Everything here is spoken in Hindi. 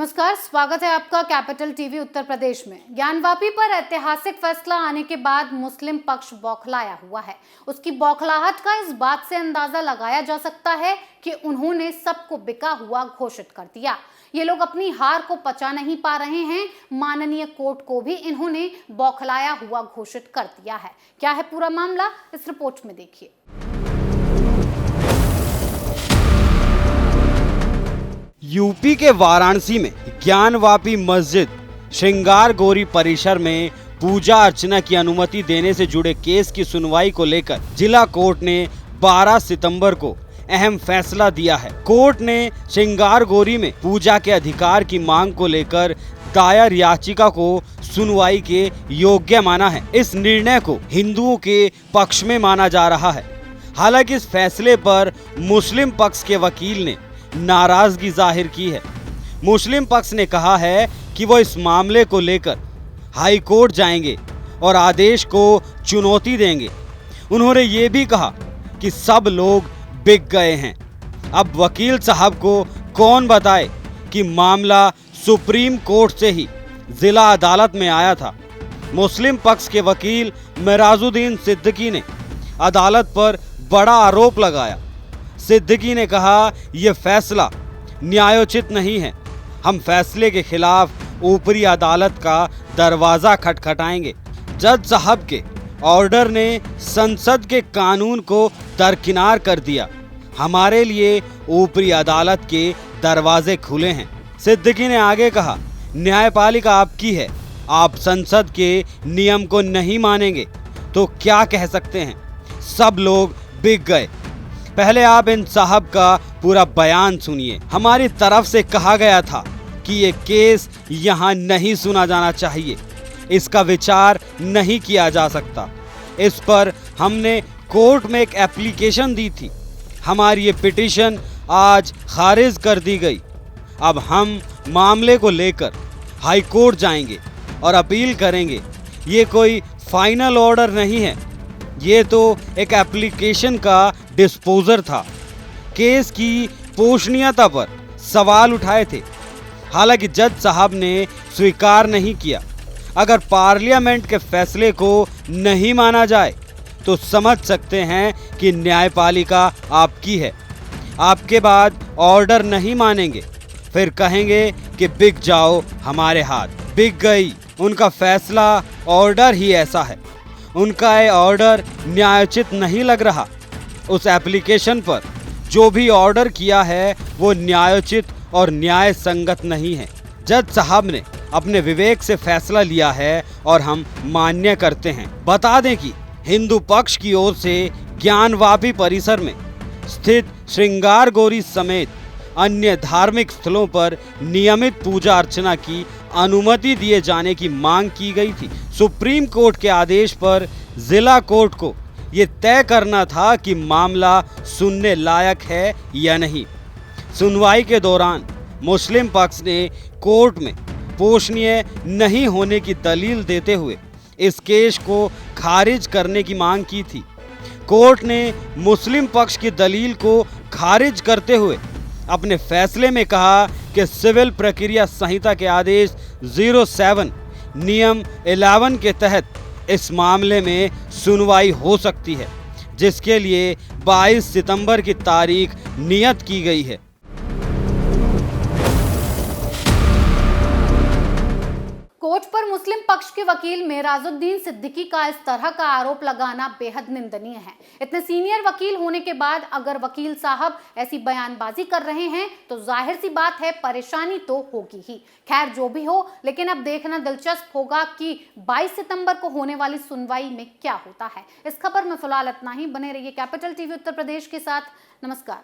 नमस्कार, स्वागत है आपका कैपिटल टीवी उत्तर प्रदेश में। ज्ञानवापी पर ऐतिहासिक फैसला आने के बाद मुस्लिम पक्ष बौखलाया हुआ है। उसकी बौखलाहट का इस बात से अंदाजा लगाया जा सकता है कि उन्होंने सबको बिका हुआ घोषित कर दिया। ये लोग अपनी हार को पचा नहीं पा रहे हैं। माननीय कोर्ट को भी इन्होंने बौखलाया हुआ घोषित कर दिया है। क्या है पूरा मामला, इस रिपोर्ट में देखिए। यूपी के वाराणसी में ज्ञानवापी मस्जिद श्रृंगार गौरी परिसर में पूजा अर्चना की अनुमति देने से जुड़े केस की सुनवाई को लेकर जिला कोर्ट ने 12 सितंबर को अहम फैसला दिया है। कोर्ट ने श्रृंगार गौरी में पूजा के अधिकार की मांग को लेकर दायर याचिका को सुनवाई के योग्य माना है। इस निर्णय को हिंदुओं के पक्ष में माना जा रहा है। हालांकि इस फैसले पर मुस्लिम पक्ष के वकील ने नाराजगी जाहिर की है। मुस्लिम पक्ष ने कहा है कि वो इस मामले को लेकर हाई कोर्ट जाएंगे और आदेश को चुनौती देंगे। उन्होंने ये भी कहा कि सब लोग बिक गए हैं। अब वकील साहब को कौन बताए कि मामला सुप्रीम कोर्ट से ही जिला अदालत में आया था। मुस्लिम पक्ष के वकील मेराजुद्दीन सिद्दीकी ने अदालत पर बड़ा आरोप लगाया। सिद्दीकी ने कहा, यह फैसला न्यायोचित नहीं है। हम फैसले के खिलाफ ऊपरी अदालत का दरवाजा खटखटाएंगे। जज साहब के ऑर्डर ने संसद के कानून को दरकिनार कर दिया। हमारे लिए ऊपरी अदालत के दरवाजे खुले हैं। सिद्दीकी ने आगे कहा, न्यायपालिका आपकी है। आप संसद के नियम को नहीं मानेंगे तो क्या कह सकते हैं। सब लोग बिक गए। पहले आप इन साहब का पूरा बयान सुनिए। हमारी तरफ से कहा गया था कि ये केस यहाँ नहीं सुना जाना चाहिए, इसका विचार नहीं किया जा सकता। इस पर हमने कोर्ट में एक एप्लीकेशन दी थी। हमारी ये पिटीशन आज खारिज कर दी गई। अब हम मामले को लेकर हाई कोर्ट जाएंगे और अपील करेंगे। ये कोई फाइनल ऑर्डर नहीं है, ये तो एक एप्लीकेशन का डिस्पोजर था। केस की पोषणीयता पर सवाल उठाए थे। हालांकि जज साहब ने स्वीकार नहीं किया। अगर पार्लियामेंट के फैसले को नहीं माना जाए तो समझ सकते हैं कि न्यायपालिका आपकी है। आपके बाद ऑर्डर नहीं मानेंगे, फिर कहेंगे कि बिक जाओ हमारे हाथ। बिक गई। उनका फैसला ऑर्डर ही ऐसा है। उनका ये ऑर्डर न्यायोचित नहीं लग रहा। उस एप्लीकेशन पर जो भी ऑर्डर किया है वो न्यायोचित और न्याय संगत नहीं है। जज साहब ने अपने विवेक से फैसला लिया है और हम मान्य करते हैं। बता दें कि हिंदू पक्ष की ओर से ज्ञानवापी परिसर में स्थित श्रृंगार गौरी समेत अन्य धार्मिक स्थलों पर नियमित पूजा अर्चना की अनुमति दिए जाने की मांग की गई थी। सुप्रीम कोर्ट के आदेश पर जिला कोर्ट को ये तय करना था कि मामला सुनने लायक है या नहीं। सुनवाई के दौरान मुस्लिम पक्ष ने कोर्ट में पोषणीय नहीं होने की दलील देते हुए इस केस को खारिज करने की मांग की थी। कोर्ट ने मुस्लिम पक्ष की दलील को खारिज करते हुए अपने फैसले में कहा कि सिविल प्रक्रिया संहिता के आदेश 07 नियम 11 के तहत इस मामले में सुनवाई हो सकती है, जिसके लिए 22 सितंबर की तारीख नियत की गई है। कोर्ट पर मुस्लिम पक्ष के वकील मेराजुद्दीन सिद्दीकी का इस तरह का आरोप लगाना बेहद निंदनीय है। इतने सीनियर वकील होने के बाद अगर वकील साहब ऐसी बयानबाजी कर रहे हैं तो जाहिर सी बात है परेशानी तो होगी ही। खैर जो भी हो, लेकिन अब देखना दिलचस्प होगा कि 22 सितंबर को होने वाली सुनवाई में क्या होता है। इस खबर में फिलहाल इतना ही। बने रहिए कैपिटल टीवी उत्तर प्रदेश के साथ। नमस्कार।